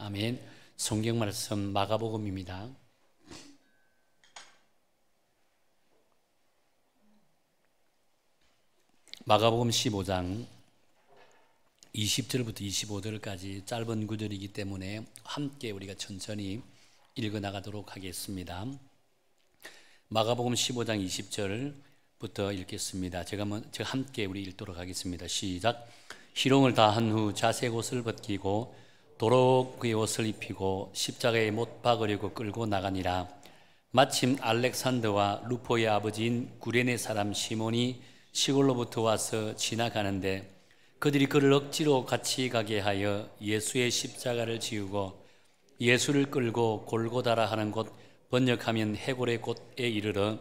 아멘. 성경 말씀 마가복음입니다. 마가복음 15장 20절부터 25절까지 짧은 구절이기 때문에 함께 우리가 천천히 읽어 나가도록 하겠습니다. 마가복음 15장 20절부터 읽겠습니다. 제가 함께 우리 읽도록 하겠습니다. 시작. 희롱을 다한 후 자색 옷을 벗기고 도로 그의 옷을 입히고 십자가에 못 박으려고 끌고 나가니라. 마침 알렉산더와 루포의 아버지인 구레네 사람 시몬이 시골로부터 와서 지나가는데 그들이 그를 억지로 같이 가게 하여 예수의 십자가를 지우고 예수를 끌고 골고다라 하는 곳, 번역하면 해골의 곳에 이르러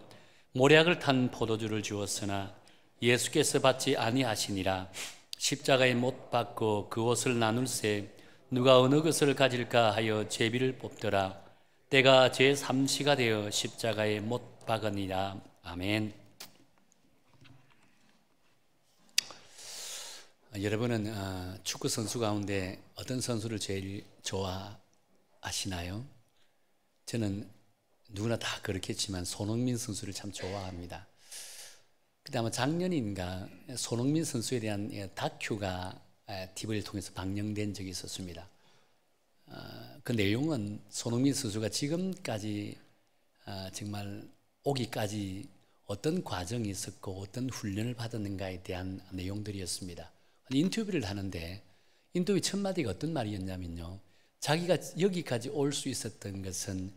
모략을 탄 포도주를 주었으나 예수께서 받지 아니하시니라. 십자가에 못 박고 그 옷을 나눌세 누가 어느 것을 가질까 하여 제비를 뽑더라. 때가 제3시가 되어 십자가에 못 박으니라. 아멘. 여러분은 축구 선수 가운데 어떤 선수를 제일 좋아하시나요? 저는 누구나 다 그렇겠지만 손흥민 선수를 참 좋아합니다. 그때 아마 작년인가 손흥민 선수에 대한 다큐가 TV를 통해서 방영된 적이 있었습니다. 그 내용은 손흥민 선수가 지금까지 정말 오기까지 어떤 과정이 있었고 어떤 훈련을 받았는가에 대한 내용들이었습니다. 인터뷰를 하는데 인터뷰 첫 마디가 어떤 말이었냐면요, 자기가 여기까지 올 수 있었던 것은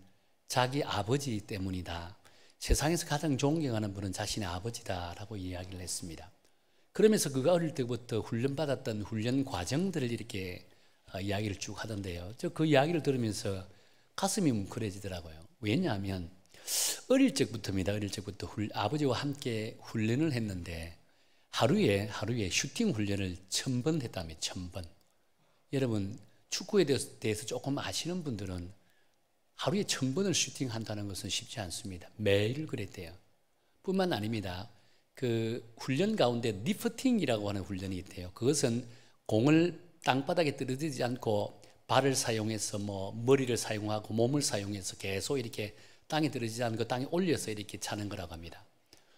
자기 아버지 때문이다. 세상에서 가장 존경하는 분은 자신의 아버지다라고 이야기를 했습니다. 그러면서 그가 어릴 때부터 훈련받았던 훈련 과정들을 이렇게 이야기를 쭉 하던데요, 저 그 이야기를 들으면서 가슴이 뭉클해지더라고요. 왜냐하면 어릴 적부터입니다. 어릴 적부터 아버지와 함께 훈련을 했는데 하루에 슈팅 훈련을 1000번 했다며. 1000번. 여러분 축구에 대해서 조금 아시는 분들은 하루에 1000번을 슈팅한다는 것은 쉽지 않습니다. 매일 그랬대요. 뿐만 아닙니다. 그 훈련 가운데 리프팅이라고 하는 훈련이 있대요. 그것은 공을 땅바닥에 떨어지지 않고 발을 사용해서 머리를 사용하고 몸을 사용해서 계속 이렇게 땅에 떨어지지 않고 땅에 올려서 이렇게 차는 거라고 합니다.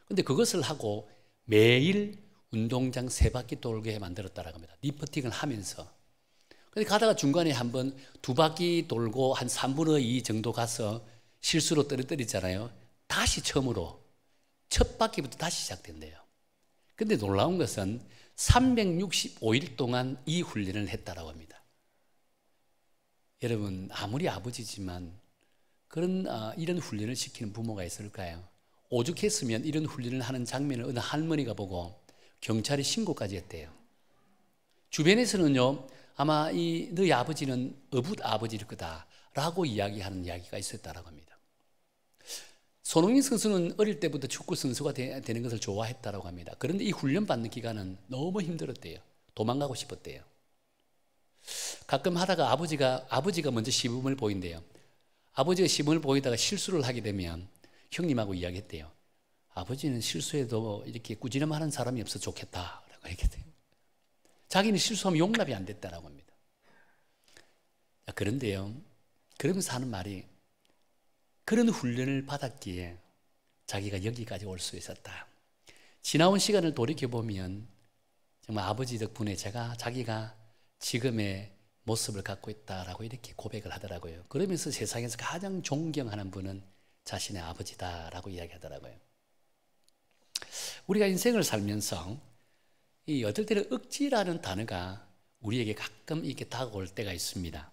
근데 그것을 하고 매일 운동장 3바퀴 돌게 만들었다라고 합니다. 리프팅을 하면서. 근데 가다가 중간에 한번 2바퀴 돌고 한 3분의 2 정도 가서 실수로 떨어뜨리잖아요. 다시 처음으로 첫 바퀴부터 다시 시작된대요. 근데 놀라운 것은 365일 동안 이 훈련을 했다라고 합니다. 여러분 아무리 아버지지만 이런 훈련을 시키는 부모가 있을까요? 오죽했으면 이런 훈련을 하는 장면을 어느 할머니가 보고 경찰에 신고까지 했대요. 주변에서는요, 아마 너희 아버지는 어붓 아버지일 거다라고 이야기하는 이야기가 있었다라고 합니다. 손흥민 선수는 어릴 때부터 축구 선수가 되는 것을 좋아했다라고 합니다. 그런데 이 훈련받는 기간은 너무 힘들었대요. 도망가고 싶었대요. 가끔 하다가 아버지가 먼저 시범을 보인대요. 아버지가 시범을 보이다가 실수를 하게 되면 형님하고 이야기했대요. 아버지는 실수해도 이렇게 꾸지람하는 사람이 없어 좋겠다라고 얘기했대요. 자기는 실수하면 용납이 안 됐다라고 합니다. 그런데요, 그러면서 하는 말이 그런 훈련을 받았기에 자기가 여기까지 올 수 있었다. 지나온 시간을 돌이켜보면 정말 아버지 덕분에 자기가 지금의 모습을 갖고 있다라고 이렇게 고백을 하더라고요. 그러면서 세상에서 가장 존경하는 분은 자신의 아버지다라고 이야기하더라고요. 우리가 인생을 살면서 어떨 때는 억지라는 단어가 우리에게 가끔 이렇게 다가올 때가 있습니다.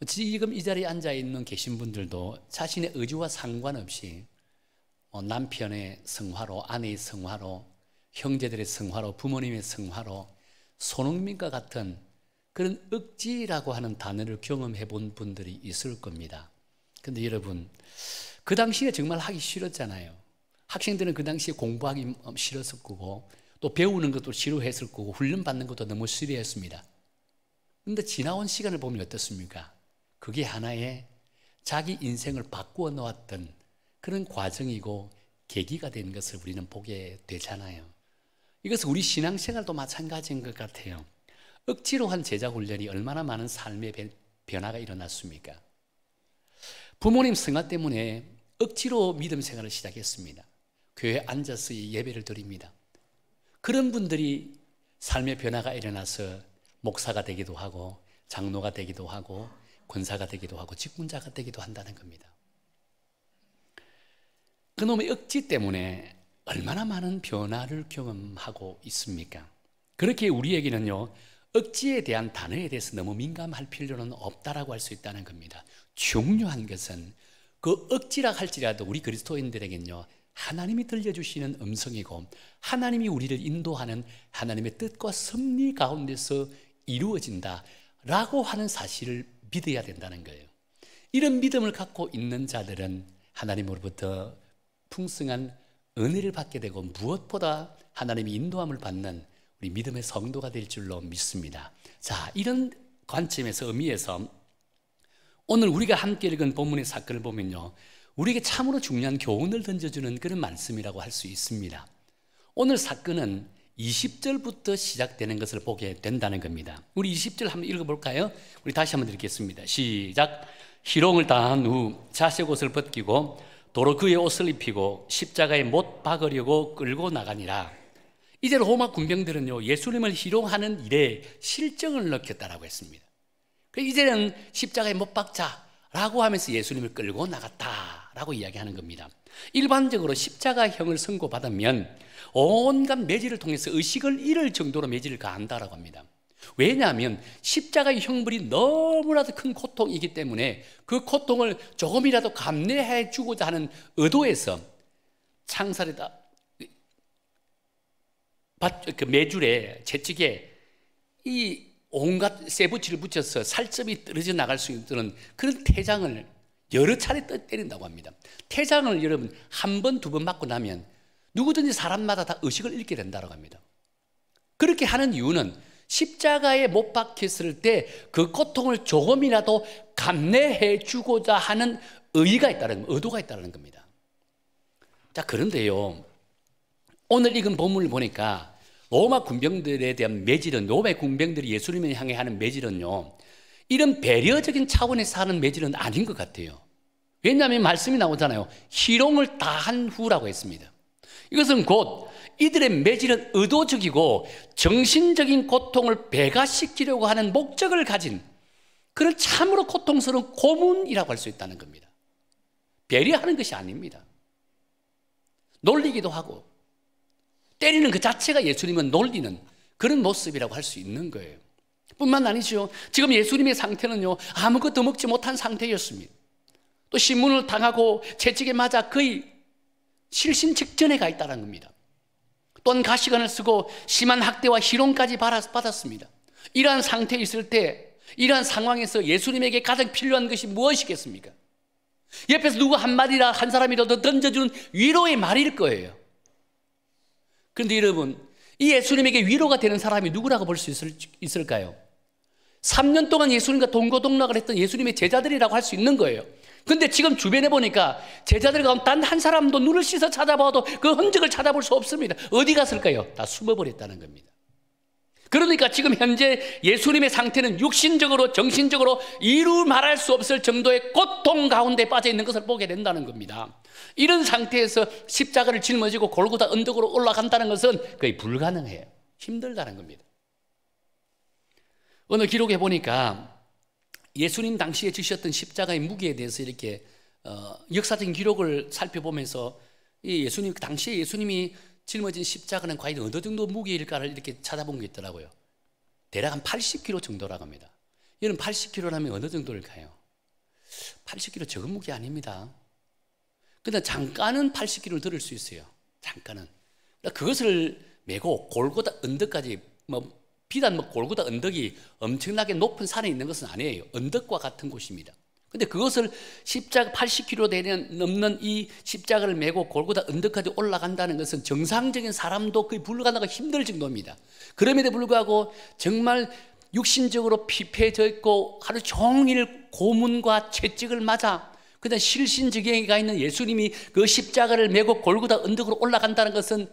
지금 이 자리에 앉아있는 계신 분들도 자신의 의지와 상관없이 남편의 성화로, 아내의 성화로, 형제들의 성화로, 부모님의 성화로 손흥민과 같은 그런 억지라고 하는 단어를 경험해 본 분들이 있을 겁니다. 근데 여러분, 그 당시에 정말 하기 싫었잖아요. 학생들은 그 당시에 공부하기 싫었을 거고 또 배우는 것도 싫어했을 거고 훈련받는 것도 너무 싫어했습니다. 그런데 지나온 시간을 보면 어떻습니까? 그게 하나의 자기 인생을 바꾸어 놓았던 그런 과정이고 계기가 된 것을 우리는 보게 되잖아요. 이것은 우리 신앙생활도 마찬가지인 것 같아요. 억지로 한 제자 훈련이 얼마나 많은 삶의 변화가 일어났습니까? 부모님 성화 때문에 억지로 믿음 생활을 시작했습니다. 교회에 앉아서 예배를 드립니다. 그런 분들이 삶의 변화가 일어나서 목사가 되기도 하고 장로가 되기도 하고 권사가 되기도 하고 직분자가 되기도 한다는 겁니다. 그놈의 억지 때문에 얼마나 많은 변화를 경험하고 있습니까? 그렇게 우리에게는요, 억지에 대한 단어에 대해서 너무 민감할 필요는 없다라고 할 수 있다는 겁니다. 중요한 것은 그 억지라 할지라도 우리 그리스도인들에게는요, 하나님이 들려주시는 음성이고 하나님이 우리를 인도하는 하나님의 뜻과 섭리 가운데서 이루어진다라고 하는 사실을 믿어야 된다는 거예요. 이런 믿음을 갖고 있는 자들은 하나님으로부터 풍성한 은혜를 받게 되고 무엇보다 하나님이 인도함을 받는 우리 믿음의 성도가 될 줄로 믿습니다. 자, 이런 관점에서 의미에서 오늘 우리가 함께 읽은 본문의 사건을 보면요, 우리에게 참으로 중요한 교훈을 던져주는 그런 말씀이라고 할 수 있습니다. 오늘 사건은 20절부터 시작되는 것을 보게 된다는 겁니다. 우리 20절 한번 읽어볼까요? 우리 다시 한번 읽겠습니다. 시작. 희롱을 당한 후 자색 옷을 벗기고 도로 그의 옷을 입히고 십자가에 못 박으려고 끌고 나가니라. 이제 로마 군병들은요, 예수님을 희롱하는 일에 실정을 느꼈다라고 했습니다. 이제는 십자가에 못 박자라고 하면서 예수님을 끌고 나갔다라고 이야기하는 겁니다. 일반적으로 십자가형을 선고받으면 온갖 매질을 통해서 의식을 잃을 정도로 매질을 가한다라고 합니다. 왜냐하면 십자가의 형벌이 너무나도 큰 고통이기 때문에 그 고통을 조금이라도 감내해 주고자 하는 의도에서 창살에다 그 매줄에 채찍에 이 온갖 쇠붙이를 붙여서 살점이 떨어져 나갈 수 있는 그런 태장을 여러 차례 때린다고 합니다. 태장을 여러분 한 번, 두 번 맞고 나면 누구든지 사람마다 다 의식을 잃게 된다고 합니다. 그렇게 하는 이유는 십자가에 못 박혔을 때 그 고통을 조금이라도 감내해 주고자 하는 의도가 있다는 겁니다. 자, 그런데요, 오늘 읽은 본문을 보니까 로마 군병들에 대한 매질은, 로마 군병들이 예수님을 향해 하는 매질은요, 이런 배려적인 차원에서 하는 매질은 아닌 것 같아요. 왜냐하면 말씀이 나오잖아요. 희롱을 다한 후라고 했습니다. 이것은 곧 이들의 매질은 의도적이고 정신적인 고통을 배가시키려고 하는 목적을 가진 그런 참으로 고통스러운 고문이라고 할 수 있다는 겁니다. 배려하는 것이 아닙니다. 놀리기도 하고 때리는 그 자체가 예수님은 놀리는 그런 모습이라고 할 수 있는 거예요. 뿐만 아니죠. 지금 예수님의 상태는요, 아무것도 먹지 못한 상태였습니다. 또 신문을 당하고 채찍에 맞아 거의 실신 직전에 가 있다는 겁니다. 또한 가시관을 쓰고 심한 학대와 희롱까지 받았습니다. 이러한 상태에 있을 때, 이러한 상황에서 예수님에게 가장 필요한 것이 무엇이겠습니까? 옆에서 누구 한 사람이라도 던져주는 위로의 말일 거예요. 그런데 여러분, 이 예수님에게 위로가 되는 사람이 누구라고 볼 수 있을까요? 3년 동안 예수님과 동고동락을 했던 예수님의 제자들이라고 할 수 있는 거예요. 근데 지금 주변에 보니까 제자들 가운데 단 한 사람도 눈을 씻어 찾아봐도 그 흔적을 찾아볼 수 없습니다. 어디 갔을까요? 다 숨어버렸다는 겁니다. 그러니까 지금 현재 예수님의 상태는 육신적으로 정신적으로 이루 말할 수 없을 정도의 고통 가운데 빠져 있는 것을 보게 된다는 겁니다. 이런 상태에서 십자가를 짊어지고 골고다 언덕으로 올라간다는 것은 거의 불가능해요. 힘들다는 겁니다. 어느 기록에 보니까 예수님 당시에 지셨던 십자가의 무게에 대해서 이렇게 역사적인 기록을 살펴보면서 이 예수님 당시에 예수님이 짊어진 십자가는 과연 어느 정도 무게일까를 이렇게 찾아본 게 있더라고요. 대략 한 80kg 정도라고 합니다. 이런 80kg라면 어느 정도일까요? 80kg 적은 무게 아닙니다. 근데 잠깐은 80kg를 들을 수 있어요. 잠깐은. 그것을 메고 골고다 언덕까지 비단 골고다 언덕이 엄청나게 높은 산에 있는 것은 아니에요. 언덕과 같은 곳입니다. 근데 그것을 십자가 80kg 넘는 이 십자가를 메고 골고다 언덕까지 올라간다는 것은 정상적인 사람도 거의 불가능하고 힘들 정도입니다. 그럼에도 불구하고 정말 육신적으로 피폐해져 있고 하루 종일 고문과 채찍을 맞아 그냥 실신지경에 가 있는 예수님이 그 십자가를 메고 골고다 언덕으로 올라간다는 것은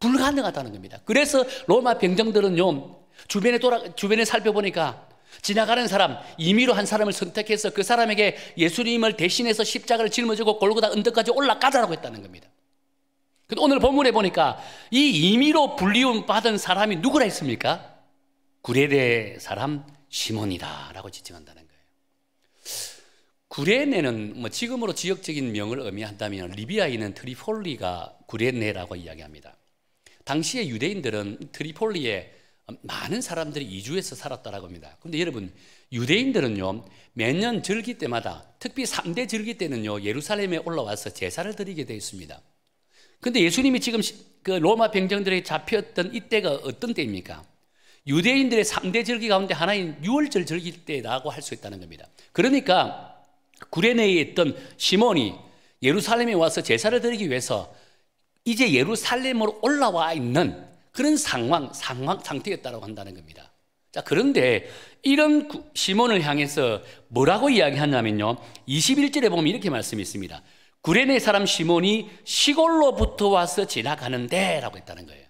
불가능하다는 겁니다. 그래서 로마 병정들은요, 주변에 살펴보니까 지나가는 사람, 임의로 한 사람을 선택해서 그 사람에게 예수님을 대신해서 십자가를 짊어지고 골고다 언덕까지 올라가자라고 했다는 겁니다. 근데 오늘 본문에 보니까 이 임의로 불리움 받은 사람이 누구라 했습니까? 구레네 사람 시몬이다 라고 지칭한다는 거예요. 구레네는 뭐 지금으로 지역적인 명을 의미한다면 리비아에 있는 트리폴리가 구레네라고 이야기합니다. 당시에 유대인들은 트리폴리에 많은 사람들이 이주해서 살았다라고 합니다. 그런데 여러분, 유대인들은요 매년 절기 때마다, 특히 3대 절기 때는요 예루살렘에 올라와서 제사를 드리게 되어 있습니다. 그런데 예수님이 지금 그 로마 병정들에게 잡혔던 이때가 어떤 때입니까? 유대인들의 3대 절기 가운데 하나인 유월절 절기 때라고 할 수 있다는 겁니다. 그러니까 구레네에 있던 시몬이 예루살렘에 와서 제사를 드리기 위해서 이제 예루살렘으로 올라와 있는 그런 상태였다고 한다는 겁니다. 자, 그런데 이런 시몬을 향해서 뭐라고 이야기하냐면요 21절에 보면 이렇게 말씀이 있습니다. 구레네 사람 시몬이 시골로부터 와서 지나가는데 라고 했다는 거예요.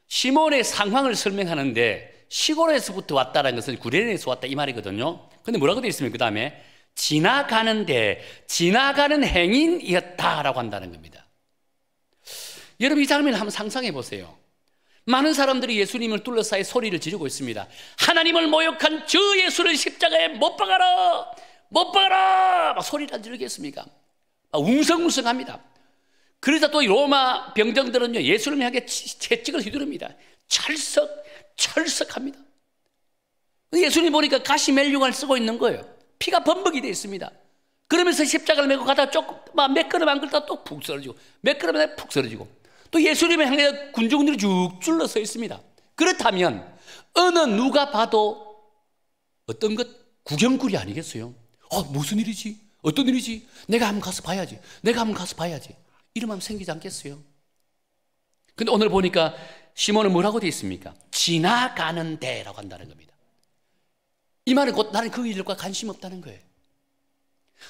시몬의 상황을 설명하는데 시골에서부터 왔다는 것은 구레네에서 왔다 이 말이거든요. 근데 뭐라고 되어 있습니까? 그 다음에 지나가는데 지나가는 행인이었다라고 한다는 겁니다. 여러분, 이 장면을 한번 상상해 보세요. 많은 사람들이 예수님을 둘러싸여 소리를 지르고 있습니다. 하나님을 모욕한 저 예수를 십자가에 못 박아라! 못 박아라! 막 소리를 안 지르겠습니까? 웅성웅성합니다. 그러자 또 로마 병정들은요 예수를 향해 채찍을 휘두릅니다. 철석합니다. 예수님 보니까 가시 멜류관을 쓰고 있는 거예요. 피가 범벅이 되어 있습니다. 그러면서 십자가를 메고 가다가 조금 몇 걸음 안 걷다가 또 푹 쓰러지고 몇 걸음 안 푹 쓰러지고 또 예수님을 향해 군중들이 쭉 줄러서 있습니다. 그렇다면 어느 누가 봐도 어떤 것 구경꾼이 아니겠어요? 무슨 일이지? 어떤 일이지? 내가 한번 가서 봐야지. 내가 한번 가서 봐야지. 이런 마음 생기지 않겠어요? 근데 오늘 보니까 시몬은 뭐라고 되어 있습니까? 지나가는데 라고 한다는 겁니다. 이 말은 곧 나는 그 일과 관심 없다는 거예요.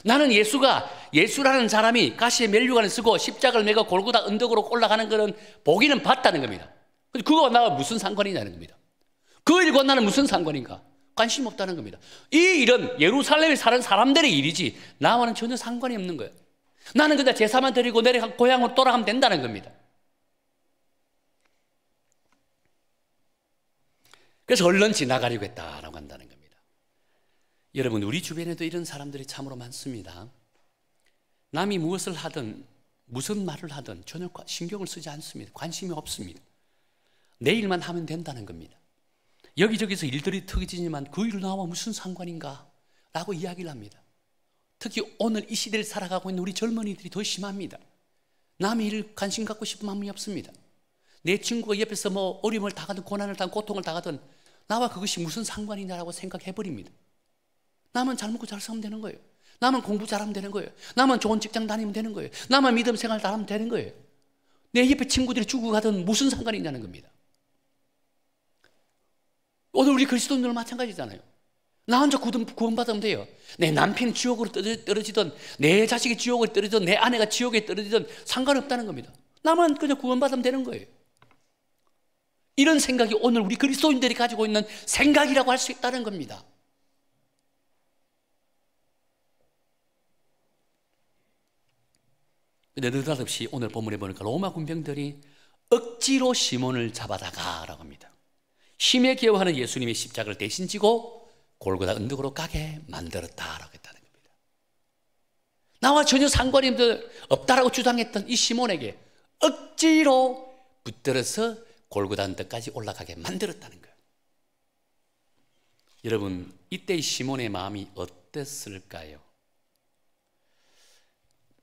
나는 예수라는 사람이 가시에 멜류관을 쓰고 십자가를 메고 골고다 언덕으로 올라가는 것은 보기는 봤다는 겁니다. 근데 그거와 나와 무슨 상관이냐는 겁니다. 그 일과 나는 무슨 상관인가? 관심 없다는 겁니다. 이 일은 예루살렘에 사는 사람들의 일이지 나와는 전혀 상관이 없는 거예요. 나는 그냥 제사만 드리고 내려가 고향으로 돌아가면 된다는 겁니다. 그래서 얼른 지나가려고 했다라고 한다는 겁니다. 여러분, 우리 주변에도 이런 사람들이 참으로 많습니다. 남이 무엇을 하든 무슨 말을 하든 전혀 신경을 쓰지 않습니다. 관심이 없습니다. 내 일만 하면 된다는 겁니다. 여기저기서 일들이 터지지만 그 일은 나와 무슨 상관인가 라고 이야기를 합니다. 특히 오늘 이 시대를 살아가고 있는 우리 젊은이들이 더 심합니다. 남의 일 관심 갖고 싶은 마음이 없습니다. 내 친구가 옆에서 뭐 어려움을 당하든 고난을 당하든 고통을 당하든 나와 그것이 무슨 상관이냐라고 생각해버립니다. 나만 잘 먹고 잘 살면 되는 거예요. 나만 공부 잘하면 되는 거예요. 나만 좋은 직장 다니면 되는 거예요. 나만 믿음 생활 잘하면 되는 거예요. 내 옆에 친구들이 죽고 가든 무슨 상관이 있냐는 겁니다. 오늘 우리 그리스도인들은 마찬가지잖아요. 나 혼자 구원받으면 돼요. 내 남편이 지옥으로 떨어지든 내 자식이 지옥에 떨어지든 내 아내가 지옥에 떨어지든 상관없다는 겁니다. 나만 그냥 구원받으면 되는 거예요. 이런 생각이 오늘 우리 그리스도인들이 가지고 있는 생각이라고 할 수 있다는 겁니다. 근데 느닷없이 오늘 본문에 보니까 로마 군병들이 억지로 시몬을 잡아다가라고 합니다. 힘에 기여하는 예수님이 십자가를 대신 지고 골고다 언덕으로 가게 만들었다라고 했다는 겁니다. 나와 전혀 상관이 없다라고 주장했던 이 시몬에게 억지로 붙들어서 골고다 언덕까지 올라가게 만들었다는 거예요. 여러분, 이때 시몬의 마음이 어땠을까요?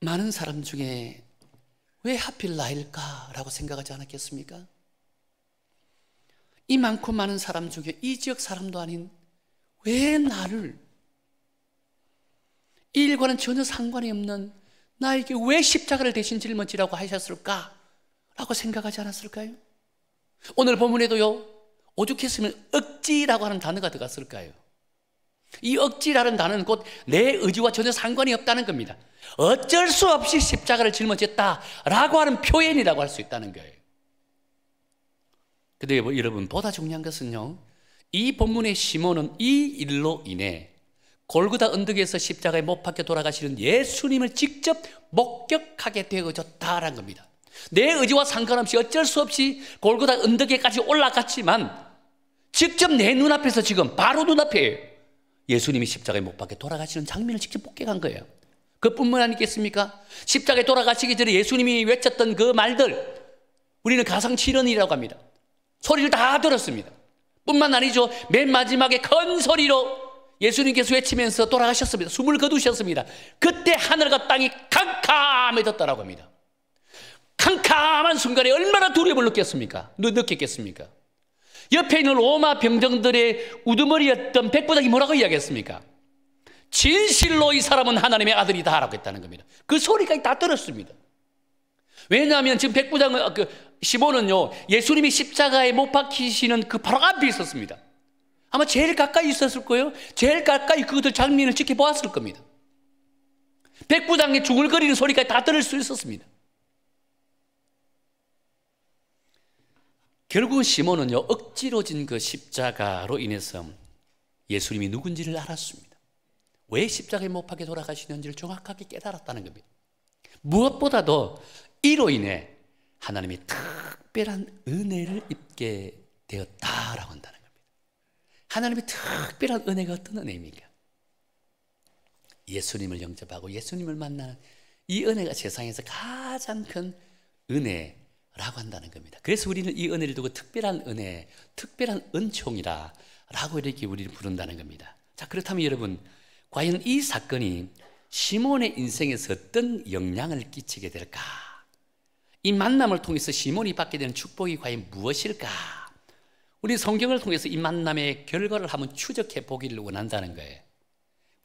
많은 사람 중에 왜 하필 나일까라고 생각하지 않았겠습니까? 이 많고 많은 사람 중에 이 지역 사람도 아닌 왜 나를, 이 일과는 전혀 상관이 없는 나에게 왜 십자가를 대신 짊어지라고 하셨을까? 라고 생각하지 않았을까요? 오늘 본문에도요, 오죽했으면 억지라고 하는 단어가 들어갔을까요? 이 억지라는 단어는 곧 내 의지와 전혀 상관이 없다는 겁니다. 어쩔 수 없이 십자가를 짊어졌다라고 하는 표현이라고 할 수 있다는 거예요. 근데 여러분, 보다 중요한 것은요, 이 본문의 시몬은 이 일로 인해 골고다 언덕에서 십자가에 못 박혀 돌아가시는 예수님을 직접 목격하게 되어졌다라는 겁니다. 내 의지와 상관없이 어쩔 수 없이 골고다 언덕에까지 올라갔지만 직접 내 눈앞에서 지금 바로 눈앞에 예수님이 십자가에 못 박혀 돌아가시는 장면을 직접 목격한 거예요. 그뿐만 아니겠습니까? 십자가에 돌아가시기 전에 예수님이 외쳤던 그 말들, 우리는 가상칠언이라고 합니다. 소리를 다 들었습니다. 뿐만 아니죠, 맨 마지막에 큰 소리로 예수님께서 외치면서 돌아가셨습니다. 숨을 거두셨습니다. 그때 하늘과 땅이 캄캄해졌다라고 합니다. 캄캄한 순간에 얼마나 두려움을 느꼈겠습니까? 옆에 있는 로마 병정들의 우두머리였던 백부장이 뭐라고 이야기했습니까? 진실로 이 사람은 하나님의 아들이다 라고 했다는 겁니다. 그 소리까지 다 들었습니다. 왜냐하면 지금 백부장은 시몬은요, 예수님이 십자가에 못 박히시는 그 바로 앞에 있었습니다. 아마 제일 가까이 있었을 거예요. 제일 가까이 그들 장면을 지켜보았을 겁니다. 백부장의 중얼거리는 소리까지 다 들을 수 있었습니다. 결국은 시몬은요, 억지로 진 그 십자가로 인해서 예수님이 누군지를 알았습니다. 왜 십자가에 못 박혀 돌아가시는지를 정확하게 깨달았다는 겁니다. 무엇보다도 이로 인해 하나님의 특별한 은혜를 입게 되었다라고 한다는 겁니다. 하나님의 특별한 은혜가 어떤 은혜입니까? 예수님을 영접하고 예수님을 만나는 이 은혜가 세상에서 가장 큰 은혜라고 한다는 겁니다. 그래서 우리는 이 은혜를 두고 특별한 은혜, 특별한 은총이라 라고 이렇게 우리를 부른다는 겁니다. 자, 그렇다면 여러분, 과연 이 사건이 시몬의 인생에서 어떤 영향을 끼치게 될까? 이 만남을 통해서 시몬이 받게 되는 축복이 과연 무엇일까? 우리 성경을 통해서 이 만남의 결과를 한번 추적해 보기를 원한다는 거예요.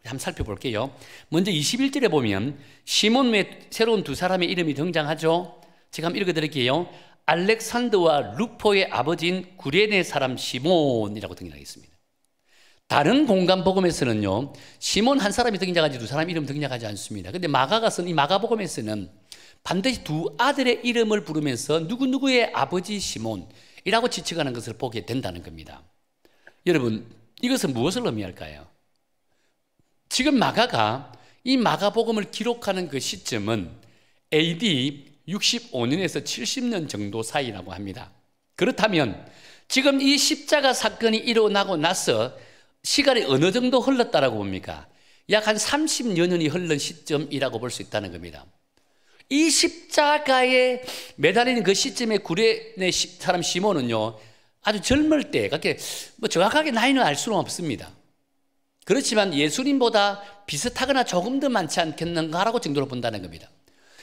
한번 살펴볼게요. 먼저 21절에 보면 시몬 외 새로운 두 사람의 이름이 등장하죠. 제가 한번 읽어드릴게요. 알렉산더와 루포의 아버지인 구레네 사람 시몬이라고 등장하고 있습니다. 다른 공간 복음에서는요, 시몬 한 사람이 등장하지 두 사람 이름 등장하지 않습니다. 그런데 마가가 쓴 이 마가복음에서는 반드시 두 아들의 이름을 부르면서 누구누구의 아버지 시몬이라고 지칭하는 것을 보게 된다는 겁니다. 여러분, 이것은 무엇을 의미할까요? 지금 마가가 이 마가복음을 기록하는 그 시점은 AD 65년에서 70년 정도 사이라고 합니다. 그렇다면 지금 이 십자가 사건이 일어나고 나서 시간이 어느 정도 흘렀다라고 봅니까? 약 한 30여 년이 흘른 시점이라고 볼 수 있다는 겁니다. 이 십자가에 매달리는 그 시점에 구레네 사람 시몬은요, 아주 젊을 때, 그렇게 정확하게 나이는 알 수는 없습니다. 그렇지만 예수님보다 비슷하거나 조금 더 많지 않겠는가라고 정도로 본다는 겁니다.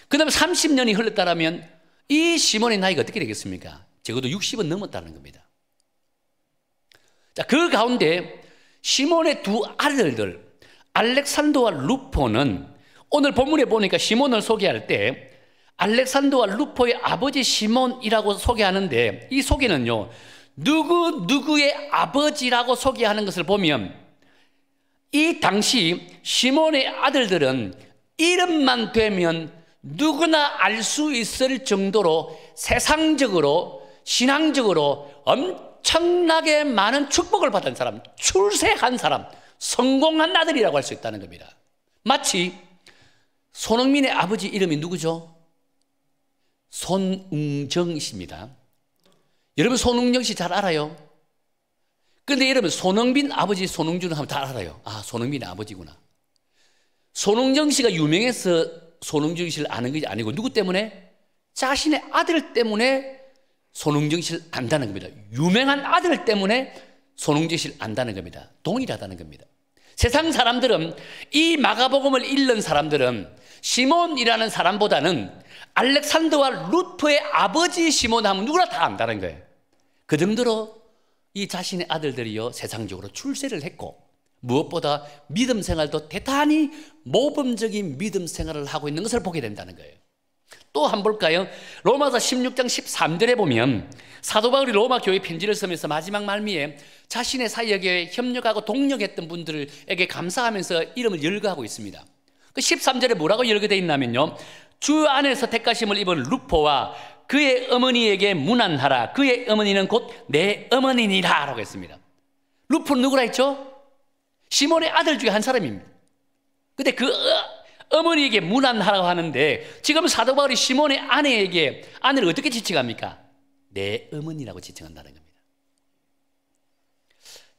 그 다음에 30년이 흘렀다면 이 시몬의 나이가 어떻게 되겠습니까? 적어도 60은 넘었다는 겁니다. 자, 그 가운데 시몬의 두 아들들 알렉산더와 루포는 오늘 본문에 보니까 시몬을 소개할 때 알렉산더와 루포의 아버지 시몬이라고 소개하는데, 이 소개는요, 누구의 아버지라고 소개하는 것을 보면 이 당시 시몬의 아들들은 이름만 되면 누구나 알 수 있을 정도로 세상적으로 신앙적으로 엄청나게 많은 축복을 받은 사람, 출세한 사람, 성공한 아들이라고 할 수 있다는 겁니다. 마치 손흥민의 아버지 이름이 누구죠? 손웅정 씨입니다. 여러분, 손웅정 씨 잘 알아요? 그런데 여러분, 손흥민 아버지 손흥준은 하면 다 알아요. 아, 손흥민의 아버지구나. 손웅정 씨가 유명해서 손흥정 씨를 아는 것이 아니고 누구 때문에? 자신의 아들 때문에 손흥정 씨를 안다는 겁니다. 유명한 아들 때문에 손흥정 씨를 안다는 겁니다. 동일하다는 겁니다. 세상 사람들은, 이 마가복음을 읽는 사람들은 시몬이라는 사람보다는 알렉산더와 루포의 아버지 시몬 하면 누구나 다 안다는 거예요. 그 정도로 이 자신의 아들들이요, 세상적으로 출세를 했고, 무엇보다 믿음 생활도 대단히 모범적인 믿음 생활을 하고 있는 것을 보게 된다는 거예요. 또 한번 볼까요? 로마서 16장 13절에 보면 사도 바울이 로마 교회 편지를 쓰면서 마지막 말미에 자신의 사역에 협력하고 동력했던 분들에게 감사하면서 이름을 열거하고 있습니다. 그 13절에 뭐라고 열거되어 있냐면요, 주 안에서 택하심을 입은 루포와 그의 어머니에게 문안하라. 그의 어머니는 곧 내 어머니니라 라고 했습니다. 루포는 누구라 했죠? 시몬의 아들 중에 한 사람입니다. 근데 그 어머니에게 문안하라고 하는데 지금 사도 바울이 시몬의 아내를 어떻게 지칭합니까? 내 어머니라고 지칭한다는 겁니다.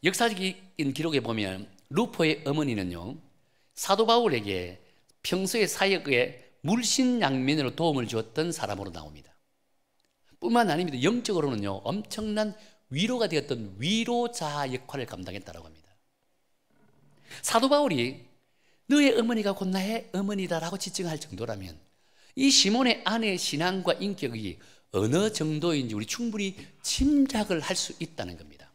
역사적인 기록에 보면 루포의 어머니는요, 사도 바울에게 평소의 사역에 물신양면으로 도움을 주었던 사람으로 나옵니다. 뿐만 아닙니다. 영적으로는요, 엄청난 위로가 되었던 위로자 역할을 감당했다고 합니다. 사도 바울이 너의 어머니가 곧 나의 어머니다라고 지칭할 정도라면 이 시몬의 아내의 신앙과 인격이 어느 정도인지 우리 충분히 짐작을 할 수 있다는 겁니다.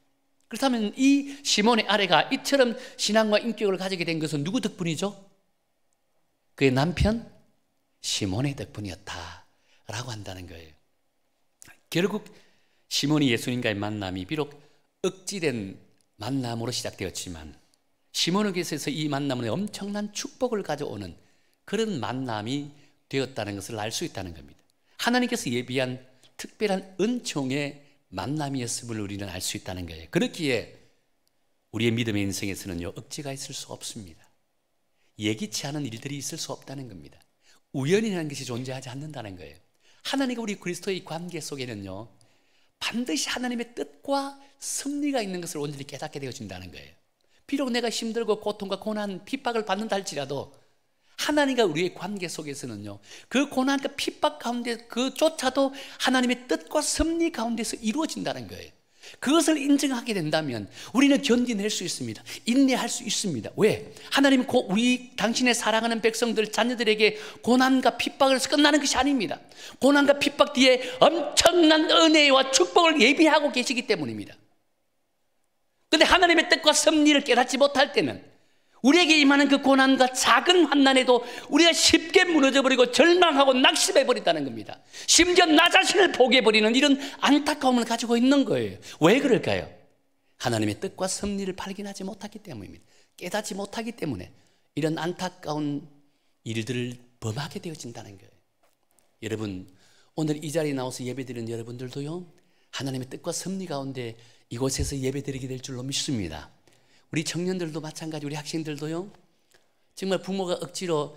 그렇다면 이 시몬의 아내가 이처럼 신앙과 인격을 가지게 된 것은 누구 덕분이죠? 그의 남편 시몬의 덕분이었다라고 한다는 거예요. 결국 시몬이 예수님과의 만남이 비록 억지된 만남으로 시작되었지만 시몬에게서 이 만남은 엄청난 축복을 가져오는 그런 만남이 되었다는 것을 알 수 있다는 겁니다. 하나님께서 예비한 특별한 은총의 만남이었음을 우리는 알 수 있다는 거예요. 그렇기에 우리의 믿음의 인생에서는요, 억지가 있을 수 없습니다. 예기치 않은 일들이 있을 수 없다는 겁니다. 우연이라는 것이 존재하지 않는다는 거예요. 하나님과 우리 그리스도의 관계 속에는요, 반드시 하나님의 뜻과 섭리가 있는 것을 온전히 깨닫게 되어진다는 거예요. 비록 내가 힘들고 고통과 고난, 핍박을 받는다 할지라도 하나님과 우리의 관계 속에서는요, 그 고난과 핍박 가운데 그조차도 하나님의 뜻과 섭리 가운데서 이루어진다는 거예요. 그것을 인정하게 된다면 우리는 견디낼 수 있습니다. 인내할 수 있습니다. 왜? 하나님은 우리 당신의 사랑하는 백성들, 자녀들에게 고난과 핍박을 끝나는 것이 아닙니다. 고난과 핍박 뒤에 엄청난 은혜와 축복을 예비하고 계시기 때문입니다. 그런데 하나님의 뜻과 섭리를 깨닫지 못할 때는 우리에게 임하는 그 고난과 작은 환난에도 우리가 쉽게 무너져버리고 절망하고 낙심해버린다는 겁니다. 심지어 나 자신을 포기해버리는 이런 안타까움을 가지고 있는 거예요. 왜 그럴까요? 하나님의 뜻과 섭리를 발견하지 못하기 때문입니다. 깨닫지 못하기 때문에 이런 안타까운 일들을 범하게 되어진다는 거예요. 여러분, 오늘 이 자리에 나와서 예배드리는 여러분들도요, 하나님의 뜻과 섭리 가운데 이곳에서 예배드리게 될 줄로 믿습니다. 우리 청년들도 마찬가지, 우리 학생들도요, 정말 부모가 억지로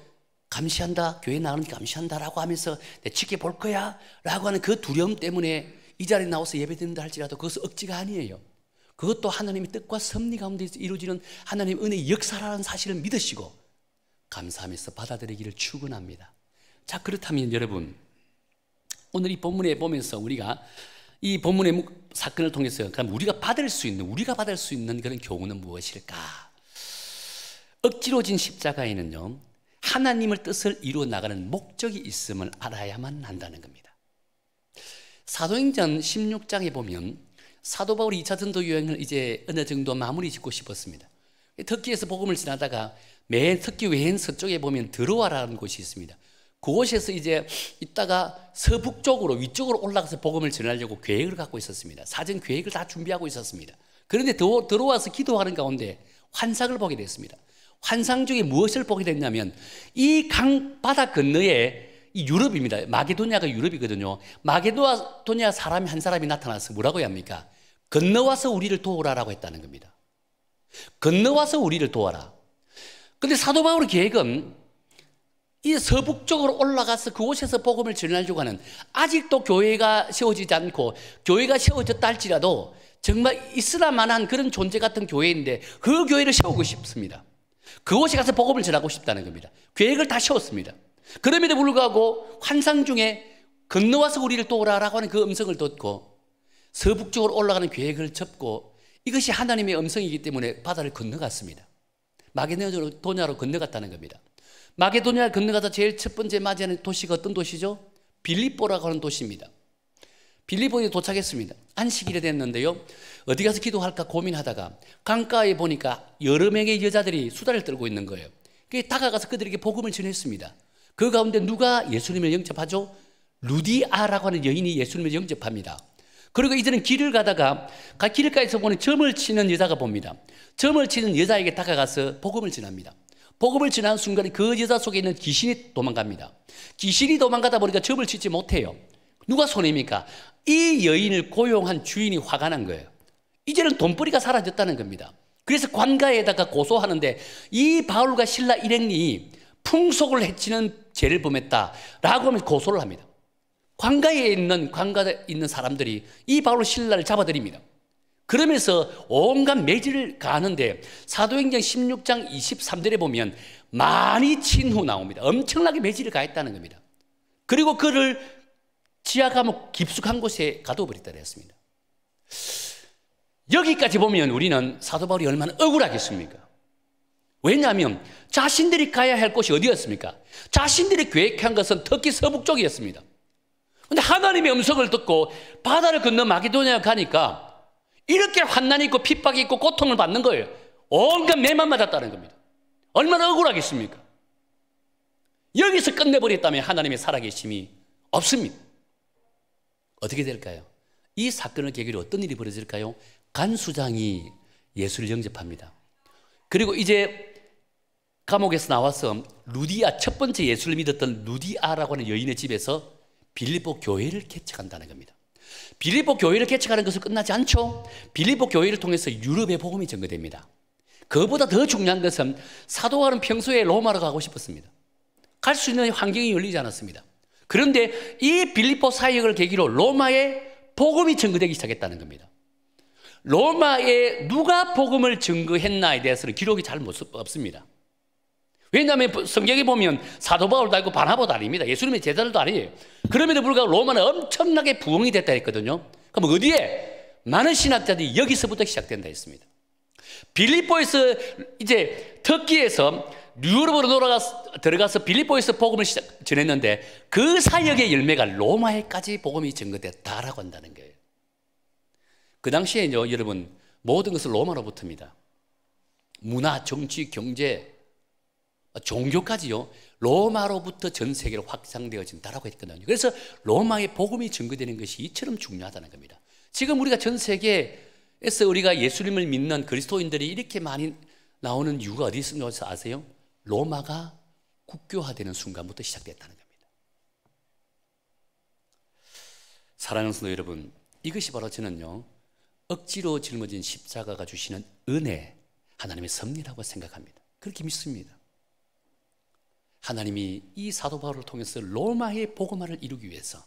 감시한다, 교회 나가는 게 감시한다라고 하면서 내 지켜볼 거야 라고 하는 그 두려움 때문에 이 자리에 나와서 예배드린다 할지라도 그것은 억지가 아니에요. 그것도 하나님의 뜻과 섭리 가운데서 이루어지는 하나님의 은혜의 역사라는 사실을 믿으시고 감사하면서 받아들이기를 축원합니다. 자, 그렇다면 여러분, 오늘 이 본문에 보면서 우리가 이 본문의 사건을 통해서 그럼 우리가 받을 수 있는 그런 교훈은 무엇일까? 억지로 진 십자가에는요, 하나님의 뜻을 이루어 나가는 목적이 있음을 알아야만 한다는 겁니다. 사도행전 16장에 보면 사도 바울이 2차 전도 여행을 이제 어느 정도 마무리 짓고 싶었습니다. 터키에서 복음을 전하다가 맨 터키 외엔 서쪽에 보면 드로아라는 곳이 있습니다. 그곳에서 이제 있다가 서북쪽으로 위쪽으로 올라가서 복음을 전하려고 계획을 갖고 있었습니다. 사전 계획을 다 준비하고 있었습니다. 그런데 들어와서 기도하는 가운데 환상을 보게 됐습니다. 환상 중에 무엇을 보게 됐냐면 이 강 바다 건너에 이 유럽입니다. 마게도냐가 유럽이거든요. 마게도냐 사람이 한 사람이 나타나서 뭐라고 합니까? 건너와서 우리를 도우라라고 했다는 겁니다. 건너와서 우리를 도와라. 그런데 사도 바울의 계획은 이 서북쪽으로 올라가서 그곳에서 복음을 전하려고 하는, 아직도 교회가 세워지지 않고 교회가 세워졌다 할지라도 정말 있으라만한 그런 존재 같은 교회인데 그 교회를 세우고 싶습니다. 그곳에 가서 복음을 전하고 싶다는 겁니다. 계획을 다 세웠습니다. 그럼에도 불구하고 환상 중에 건너와서 우리를 도우라라고 하는 그 음성을 듣고 서북쪽으로 올라가는 계획을 접고 이것이 하나님의 음성이기 때문에 바다를 건너갔습니다. 마게도냐로 건너갔다는 겁니다. 마게도냐를 건너가서 제일 첫 번째 맞이하는 도시가 어떤 도시죠? 빌립보라고 하는 도시입니다. 빌립보에 도착했습니다. 안식일이 됐는데요, 어디 가서 기도할까 고민하다가 강가에 보니까 여러 명의 여자들이 수다를 떨고 있는 거예요. 그래서 다가가서 그들에게 복음을 전했습니다. 그 가운데 누가 예수님을 영접하죠? 루디아라고 하는 여인이 예수님을 영접합니다. 그리고 이제는 길을 가다가 길가에서 보는 점을 치는 여자가 봅니다. 점을 치는 여자에게 다가가서 복음을 전합니다. 복음을 전하는 순간에 그 여자 속에 있는 귀신이 도망갑니다. 귀신이 도망가다 보니까 점을 치지 못해요. 누가 손해입니까? 이 여인을 고용한 주인이 화가 난 거예요. 이제는 돈벌이가 사라졌다는 겁니다. 그래서 관가에다가 고소하는데 이 바울과 실라 일행이 풍속을 해치는 죄를 범했다라고 하면서 고소를 합니다. 관가에 있는 사람들이 이 바울 신라를 잡아들입니다. 그러면서 온갖 매질을 가하는데 사도행전 16장 23절에 보면 많이 친 후 나옵니다. 엄청나게 매질을 가했다는 겁니다. 그리고 그를 지하 감옥 깊숙한 곳에 가둬버렸다 그랬습니다. 여기까지 보면 우리는 사도 바울이 얼마나 억울하겠습니까? 왜냐하면 자신들이 가야 할 곳이 어디였습니까? 자신들이 계획한 것은 터키 서북쪽이었습니다. 그런데 하나님의 음성을 듣고 바다를 건너 마게도니아 가니까 이렇게 환난이 있고 핍박이 있고 고통을 받는 거예요. 온갖 매만 맞았다는 겁니다. 얼마나 억울하겠습니까? 여기서 끝내버렸다면 하나님의 살아계심이 없습니다. 어떻게 될까요? 이 사건을 계기로 어떤 일이 벌어질까요? 간수장이 예수를 영접합니다. 그리고 이제 감옥에서 나와서 루디아, 첫 번째 예수를 믿었던 루디아라고 하는 여인의 집에서 빌립보 교회를 개척한다는 겁니다. 빌립보 교회를 개척하는 것은 끝나지 않죠. 빌립보 교회를 통해서 유럽의 복음이 전거됩니다. 그것보다 더 중요한 것은 사도 바울은 평소에 로마로 가고 싶었습니다. 갈 수 있는 환경이 열리지 않았습니다. 그런데 이 빌립보 사역을 계기로 로마에 복음이 전거되기 시작했다는 겁니다. 로마에 누가 복음을 증거했나에 대해서는 기록이 잘 없습니다. 왜냐하면 성경에 보면 사도 바울도 아니고 바나바도 아닙니다. 예수님의 제자들도 아니에요. 그럼에도 불구하고 로마는 엄청나게 부흥이 됐다 했거든요. 그럼 어디에? 많은 신학자들이 여기서부터 시작된다 했습니다. 빌립보에서 이제 터키에서 유럽으로 들어가서 빌립보에서 복음을 전했는데 그 사역의 열매가 로마에까지 복음이 전거됐다라고 한다는 거예요. 그 당시에요, 여러분, 모든 것은 로마로부터입니다. 문화, 정치, 경제, 종교까지요, 로마로부터 전 세계로 확장되어진다라고 했거든요. 그래서 로마의 복음이 전거되는 것이 이처럼 중요하다는 겁니다. 지금 우리가 전 세계에서 우리가 예수님을 믿는 그리스도인들이 이렇게 많이 나오는 이유가 어디 있는지 아세요? 로마가 국교화되는 순간부터 시작됐다는 겁니다. 사랑하는 성도 여러분, 이것이 바로 저는요, 억지로 짊어진 십자가가 주시는 은혜, 하나님의 섭리라고 생각합니다. 그렇게 믿습니다. 하나님이 이 사도 바울을 통해서 로마의 복음화를 이루기 위해서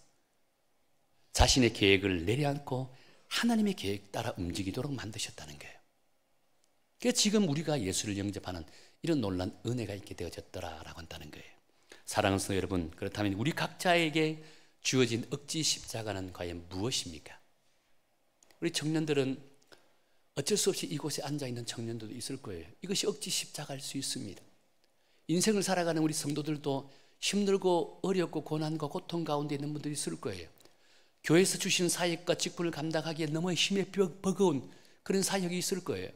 자신의 계획을 내려앉고 하나님의 계획 따라 움직이도록 만드셨다는 거예요. 그래서 지금 우리가 예수를 영접하는 이런 놀라운 은혜가 있게 되어졌더라라고 한다는 거예요. 사랑하는 성도 여러분, 그렇다면 우리 각자에게 주어진 억지 십자가는 과연 무엇입니까? 우리 청년들은 어쩔 수 없이 이곳에 앉아있는 청년들도 있을 거예요. 이것이 억지 십자가일 수 있습니다. 인생을 살아가는 우리 성도들도 힘들고 어렵고 고난과 고통 가운데 있는 분들이 있을 거예요. 교회에서 주신 사역과 직분을 감당하기에 너무 힘에 버거운 그런 사역이 있을 거예요.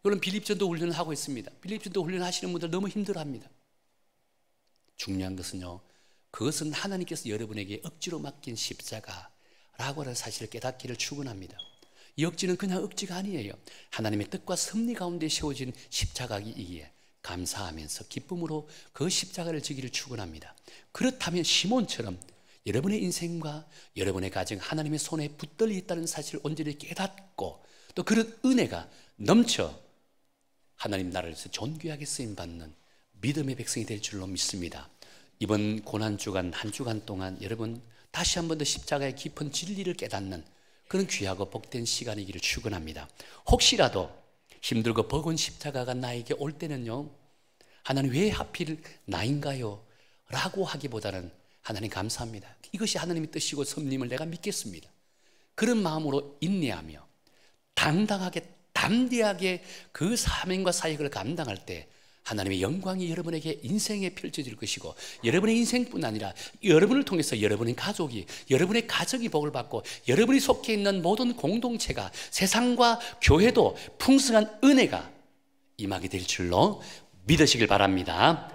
여러분, 빌립전도 훈련을 하고 있습니다. 빌립전도 훈련하시는 분들 너무 힘들어합니다. 중요한 것은요, 그것은 하나님께서 여러분에게 억지로 맡긴 십자가라고 하는 사실을 깨닫기를 축원합니다. 이 억지는 그냥 억지가 아니에요. 하나님의 뜻과 섭리 가운데 세워진 십자가이기에 감사하면서 기쁨으로 그 십자가를 지기를 축원합니다. 그렇다면 시몬처럼 여러분의 인생과 여러분의 가정 하나님의 손에 붙들려 있다는 사실을 온전히 깨닫고 또 그런 은혜가 넘쳐 하나님 나라에서 존귀하게 쓰임받는 믿음의 백성이 될 줄로 믿습니다. 이번 고난주간 한 주간 동안 여러분 다시 한 번 더 십자가의 깊은 진리를 깨닫는 그런 귀하고 복된 시간이기를 축원합니다. 혹시라도 힘들고 버거운 십자가가 나에게 올 때는요, 하나님 왜 하필 나인가요? 라고 하기보다는 하나님 감사합니다. 이것이 하나님의 뜻이고 섭님을 내가 믿겠습니다. 그런 마음으로 인내하며 당당하게 담대하게 그 사명과 사역을 감당할 때 하나님의 영광이 여러분에게 인생에 펼쳐질 것이고 여러분의 인생뿐 아니라 여러분을 통해서 여러분의 가족이 여러분의 가정이 복을 받고 여러분이 속해 있는 모든 공동체가 세상과 교회도 풍성한 은혜가 임하게 될 줄로 믿으시길 바랍니다.